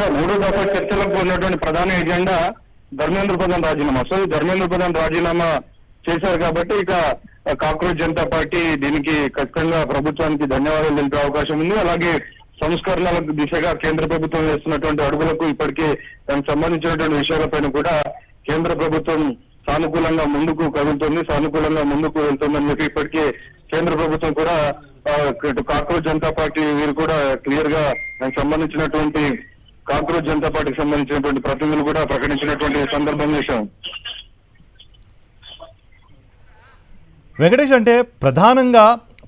So మూడో దఫా చర్చలకు ఉన్నటువంటి ప్రధాన ఎజెండా ధర్మేంద్ర ప్రధాన్ రాజీనామా. సో ఈ ధర్మేంద్ర ప్రధాన్ రాజీనామా చేశారు కాబట్టి ఇక కాక్రోచ్ జనతా పార్టీ దీనికి ఖచ్చితంగా ప్రభుత్వానికి ధన్యవాదాలు తెలిపే అవకాశం ఉంది. అలాగే సంస్కరణలకు దిశగా కేంద్ర ప్రభుత్వం వేస్తున్నటువంటి అడుగులకు ఇప్పటికే దానికి సంబంధించినటువంటి విషయాలపైన కూడా కేంద్ర ప్రభుత్వం సానుకూలంగా ముందుకు కదులుతుంది, సానుకూలంగా ముందుకు వెళ్తుందని చెప్పి ఇప్పటికే కేంద్ర ప్రభుత్వం కూడా కాక్రోచ్ జనతా పార్టీ వీరు కూడా క్లియర్ గా దానికి సంబంధించినటువంటి కాక్రోచ్ జనతా పార్టీకి సంబంధించినటువంటి ప్రతినిధులు కూడా ప్రకటించినటువంటి సందర్భం చేశాం. వెంకటేష్, అంటే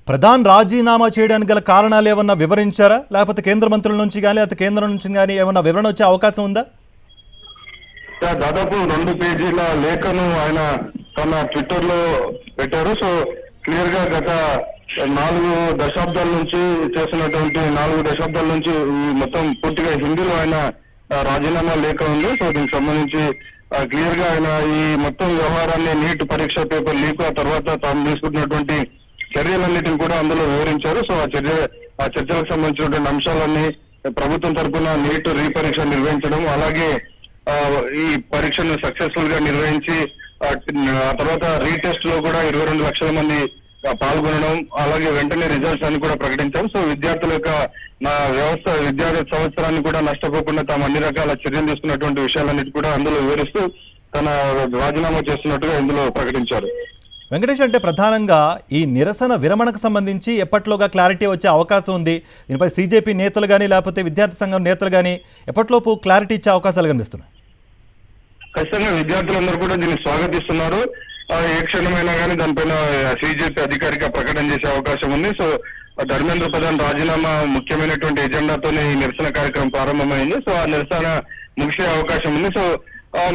ప్రధాన్ రాజీనామా చేయడానికి గల కారణాలు ఏమన్నా వివరించారా? లేకపోతే కేంద్ర మంత్రుల నుంచి కానీ లేకపోతే కేంద్రం నుంచి కానీ ఏమన్నా వివరణ వచ్చే అవకాశం ఉందా? దాదాపు 2 పేజీల లేఖను ఆయన తన ట్విట్టర్ లో పెట్టారు. సో క్లియర్ గా గత 4 దశాబ్దాల నుంచి చేస్తున్నటువంటి 4 దశాబ్దాల నుంచి మొత్తం పూర్తిగా హిందీలో ఆయన రాజీనామా లేఖ ఉంది. సో దీనికి సంబంధించి క్లియర్ గా ఆయన ఈ మొత్తం వ్యవహారాన్ని నీట్ పరీక్ష పేపర్ లీక్ ఆ తర్వాత తాము తీసుకుంటున్నటువంటి చర్యలన్నిటిని కూడా అందులో వివరించారు. సో ఆ చర్చలకు సంబంధించినటువంటి అంశాలన్నీ ప్రభుత్వం తరఫున నీట్ రీపరీక్ష నిర్వహించడం, అలాగే ఈ పరీక్షను సక్సెస్ఫుల్ గా నిర్వహించి ఆ తర్వాత రీటెస్ట్ లో కూడా 22 లక్షల మంది పాల్గొనడం, అలాగే వెంటనే రిజల్ట్స్ అని కూడా ప్రకటించారు. సో విద్యార్థుల యొక్క విద్యా సంవత్సరాన్ని కూడా నష్టపోకుండా తాము అన్ని రకాల చర్యలు తీసుకున్నటువంటి విషయాలన్నిటి కూడా అందులో వివరిస్తూ తన రాజీనామా చేస్తున్నట్టుగా ఇందులో ప్రకటించారు. వెంకటేష్, అంటే ప్రధానంగా ఈ నిరసన విరమణకు సంబంధించి ఎప్పట్లోగా క్లారిటీ వచ్చే అవకాశం ఉంది? దీనిపై సీజేపీ నేతలు కానీ లేకపోతే విద్యార్థి సంఘం నేతలు కానీ ఎప్పట్లోపు క్లారిటీ ఇచ్చే అవకాశాలు కనిపిస్తున్నాయి? ఖచ్చితంగా విద్యార్థులందరూ కూడా దీన్ని స్వాగతిస్తున్నారు. ఏ క్షణమైనా కానీ దానిపైన సీజేపీ అధికారిక ప్రకటన చేసే అవకాశం ఉంది. సో ధర్మేంద్ర ప్రధాన్ రాజీనామా ముఖ్యమైనటువంటి ఎజెండాతోనే ఈ నిరసన కార్యక్రమం ప్రారంభమైంది. సో ఆ నిరసన ముగిసే అవకాశం ఉంది. సో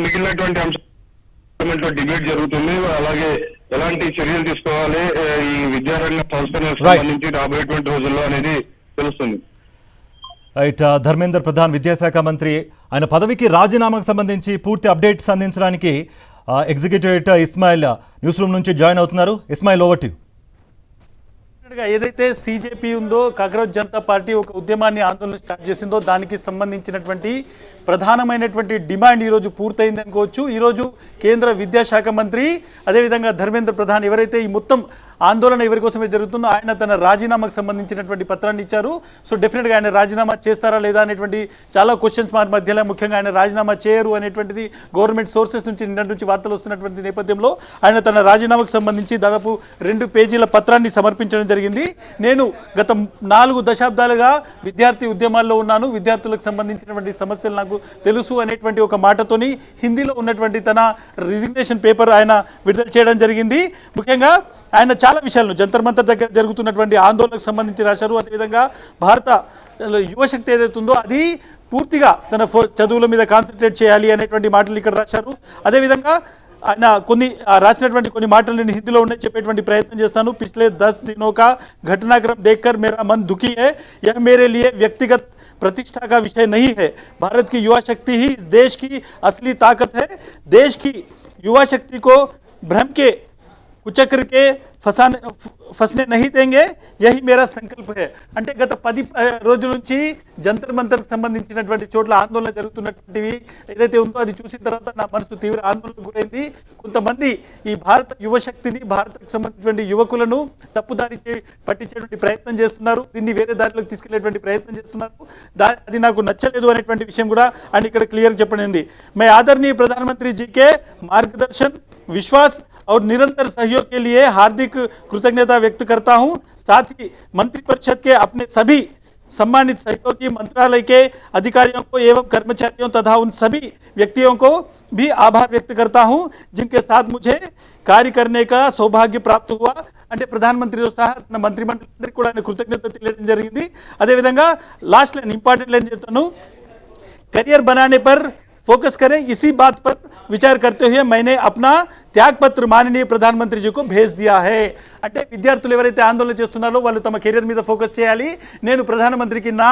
మిగిలినటువంటి అంశాలు డిబేట్ జరుగుతుంది. అలాగే ఎలాంటి చర్యలు తీసుకోవాలి ఈ విద్యారంగ సంస్థలకు సంబంధించి రాబోయేటువంటి రోజుల్లో అనేది తెలుస్తుంది. రైట్, ధర్మేంద్ర ప్రధాన్ విద్యాశాఖ మంత్రి ఆయన పదవికి రాజీనామాకు సంబంధించి పూర్తి అప్డేట్స్ అందించడానికి executive editor Ismail news room నుంచి జాయిన్ అవుతున్నారు. Ismail, over to you. ఏదైతే సీజేపీ ఉందో, కాక్రోచ్ జనతా పార్టీ ఒక ఉద్యమాన్ని ఆందోళన స్టార్ట్ చేసిందో దానికి సంబంధించినటువంటి ప్రధానమైనటువంటి డిమాండ్ ఈరోజు పూర్తయింది అనుకోవచ్చు. ఈరోజు కేంద్ర విద్యాశాఖ మంత్రి అదేవిధంగా ధర్మేంద్ర ప్రధాన్ ఎవరైతే ఈ మొత్తం ఆందోళన ఎవరి కోసమే జరుగుతుందో ఆయన తన రాజీనామాకు సంబంధించినటువంటి పత్రాన్ని ఇచ్చారు. సో డెఫినెట్గా ఆయన రాజీనామా చేస్తారా లేదా అనేటువంటి చాలా క్వశ్చన్స్ మార్క్ మధ్యలో ముఖ్యంగా ఆయన రాజీనామా చేయరు అనేటువంటిది గవర్నమెంట్ సోర్సెస్ నుంచి నిన్నటి నుంచి వార్తలు వస్తున్నటువంటి నేపథ్యంలో ఆయన తన రాజీనామాకు సంబంధించి దాదాపు 2 పేజీల పత్రాన్ని సమర్పించడం జరిగింది. నేను గత 4 దశాబ్దాలుగా విద్యార్థి ఉద్యమాల్లో ఉన్నాను, విద్యార్థులకు సంబంధించినటువంటి సమస్యలు నాకు తెలుసు అనేటువంటి ఒక మాటతోని హిందీలో ఉన్నటువంటి తన రిజిగ్నేషన్ పేపర్ ఆయన విడుదల చేయడం జరిగింది. ముఖ్యంగా ఆయన చాలా విషయాలను జంతర్ మంతర్ దగ్గర జరుగుతున్నటువంటి ఆందోళనకు సంబంధించి రాశారు. అదేవిధంగా భారత యువశక్తి ఏదైతే ఉందో అది పూర్తిగా తన చదువుల మీద కాన్సన్ట్రేట్ చేయాలి అనేటువంటి మాటలు ఇక్కడ రాశారు. అదేవిధంగా ఆయన రాసినటువంటి కొన్ని మాటలు నేను హిందీలో ఉన్నాయి చెప్పేటువంటి ప్రయత్నం చేస్తాను. పిछले 10 दिनों का घटनाक्रम देखकर मेरा मन दुखी है. यह मेरे लिए व्यक्तिगत प्रतिष्ठा का विषय नहीं है. भारत की युवा शक्ति ही इस देश की असली ताकत है. देश की युवा शक्ति को भ्रम के कुचक्र के फसने नहीं देंगे, यही मेरा సంకల్ప है. అంటే గత 10 రోజుల నుంచి జంతర్ మంతర్కి సంబంధించినటువంటి చోట్ల ఆందోళన జరుగుతున్నటువంటివి ఏదైతే ఉందో అది చూసిన తర్వాత నా మనసు తీవ్ర ఆందోళనకు గురైంది. కొంతమంది ఈ భారత యువశక్తిని, భారత్కు సంబంధించినటువంటి యువకులను తప్పుదారి పట్టించేటువంటి ప్రయత్నం చేస్తున్నారు, దీన్ని వేరే దారిలోకి తీసుకెళ్లేటువంటి ప్రయత్నం చేస్తున్నారు. అది నాకు నచ్చలేదు అనేటువంటి విషయం కూడా ఆయన ఇక్కడ క్లియర్గా చెప్పడింది. मैं आदरणीय प्रधानमंत्री जी के मार्गदर्शन, विश्वास और निरंतर सहयोग के लिए हार्दिक कृतज्ञता व्यक्त करता हूं. साथ ही मंत्रिपरिषद के अपने सभी सम्मानित सहयोगी, मंत्रालय के अधिकारियों को एवं कर्मचारियों तथा उन सभी व्यक्तियों को भी आभार व्यक्त करता हूं जिनके साथ मुझे कार्य करने का सौभाग्य प्राप्त हुआ. అంటే ప్రధానమంత్రితో సహా తన మంత్రిమండలికి కూడా కృతజ్ఞత తెలియడం జరిగింది. అదేవిధంగా లాస్ట్ లైన్ ఇంపార్టెంట్ లైన్ చెప్తాను. करियर बनाने पर फोकस करें, इसी बात पर विचार करते हुए मैंने अपना त्यागपत्र माननीय प्रधानमंत्री जी को भेज दिया है. అంటే విద్యార్థులు ఎవరైతే ఆందోళన చేస్తున్నారో వాళ్ళు తమ కెరీర్ మీద ఫోకస్ చేయాలి. నేను ప్రధానమంత్రికి నా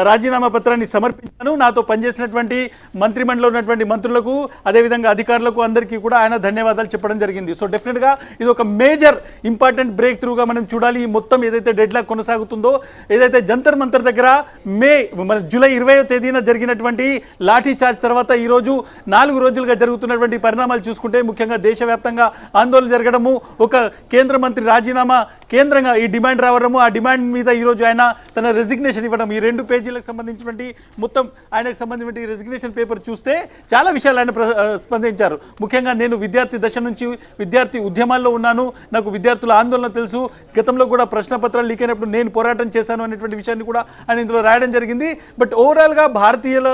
రాజీనామా పత్రాన్ని సమర్పించాను. నాతో పనిచేసినటువంటి మంత్రిమండలిలో ఉన్నటువంటి మంత్రులకు, అదేవిధంగా అధికారులకు అందరికీ కూడా ఆయన ధన్యవాదాలు చెప్పడం జరిగింది. సో డెఫినెట్గా ఇది ఒక మేజర్ ఇంపార్టెంట్ బ్రేక్ త్రూగా మనం చూడాలి. ఈ మొత్తం ఏదైతే డెడ్ లాక్ కొనసాగుతుందో, ఏదైతే జంతర్ మంతర్ దగ్గర మన జూలై 20వ తేదీన జరిగినటువంటి లాఠీ చార్జ్ తర్వాత ఈరోజు 4 రోజులుగా జరుగుతున్నటువంటి పరిణామాలు చూసుకుంటే, ముఖ్యంగా దేశవ్యాప్తంగా ఆందోళన జరగడము, ఒక కేంద్ర మంత్రి రాజీనామా కేంద్రంగా ఈ డిమాండ్ రావడము, ఆ డిమాండ్ మీద ఈరోజు ఆయన తన రెసిగ్నేషన్ ఇవ్వడం, ఈ 2 పేజీలకు సంబంధించినటువంటి మొత్తం ఆయనకు సంబంధించిన రెసిగ్నేషన్ పేపర్ చూస్తే చాలా విషయాలు ఆయన స్పందించారు. ముఖ్యంగా నేను విద్యార్థి దశ నుంచి విద్యార్థి ఉద్యమాల్లో ఉన్నాను, నాకు విద్యార్థుల ఆందోళన తెలుసు, గతంలో కూడా ప్రశ్నపత్రాలు లీక్ అయినప్పుడు నేను పోరాటం చేశాను అనేటువంటి విషయాన్ని కూడా ఆయన ఇందులో రాయడం జరిగింది. బట్ ఓవరాల్గా భారతీయుల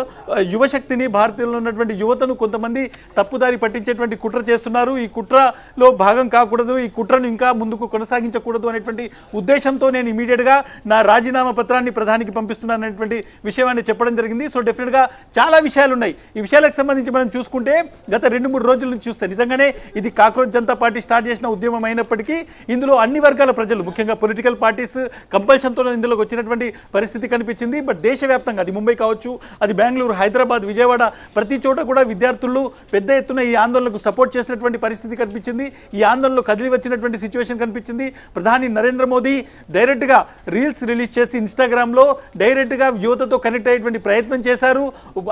యువశక్తిని, భారతీయుల్లో ఉన్నటువంటి యువతను కొంతమంది తప్పుదారి పట్టించేటువంటి కుట్ర చేస్తున్నారు. ఈ కుట్రలో భాగం కాకూడదు, ఈ కుట్రను ఇంకా ముందుకు కొనసాగించకూడదు అనేటువంటి ఉద్దేశంతో నేను ఇమీడియట్గా నా రాజీనామా పత్రాన్ని ప్రధానికి పంపిస్తున్నాను అనేటువంటి విషయాన్ని చెప్పడం జరిగింది. సో డెఫినెట్గా చాలా విషయాలు ఉన్నాయి. ఈ విషయాలకు సంబంధించి మనం చూసుకుంటే గత 2-3 రోజుల నుంచి చూస్తే నిజంగానే ఇది కాక్రోచ్ జనతా పార్టీ స్టార్ట్ చేసిన ఉద్యమం అయినప్పటికీ ఇందులో అన్ని వర్గాల ప్రజలు, ముఖ్యంగా పొలిటికల్ పార్టీస్ కంపల్షన్తో ఇందులోకి వచ్చినటువంటి పరిస్థితి కనిపించింది. బట్ దేశవ్యాప్తంగా, అది ముంబై కావచ్చు, అది బెంగళూరు, హైదరాబాద్, విజయవాడ, ప్రతి చోట కూడా విద్యార్థులు పెద్ద ఎత్తున ఈ ఆందోళనకు సపోర్ట్ చేసినటువంటి పరిస్థితి కనిపించింది. ఈ ఆందోళనలో కదిలి వచ్చినటువంటి సిచ్యువేషన్ కనిపించింది. ప్రధాని నరేంద్ర మోదీ డైరెక్ట్గా రీల్స్ రిలీజ్ చేసి ఇన్స్టాగ్రామ్లో డైరెక్ట్గా యువతతో కనెక్ట్ అయ్యేటువంటి ప్రయత్నం చేశారు.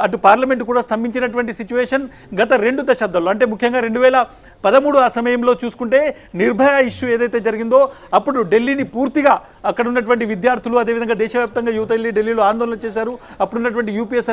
అటు పార్లమెంట్ కూడా స్తంభించినటువంటి సిచ్యువేషన్ గత 2 దశాబ్దాల్లో, అంటే ముఖ్యంగా 2013 ఆ సమయంలో చూసుకుంటే నిర్భయ ఇష్యూ ఏదైతే జరిగిందో అప్పుడు ఢిల్లీని పూర్తిగా అక్కడ ఉన్నటువంటి విద్యార్థులు, అదేవిధంగా దేశవ్యాప్తంగా యువత వెళ్ళి ఢిల్లీలో ఆందోళన చేశారు. అప్పుడున్నటువంటి యూపీఏ సర్కార్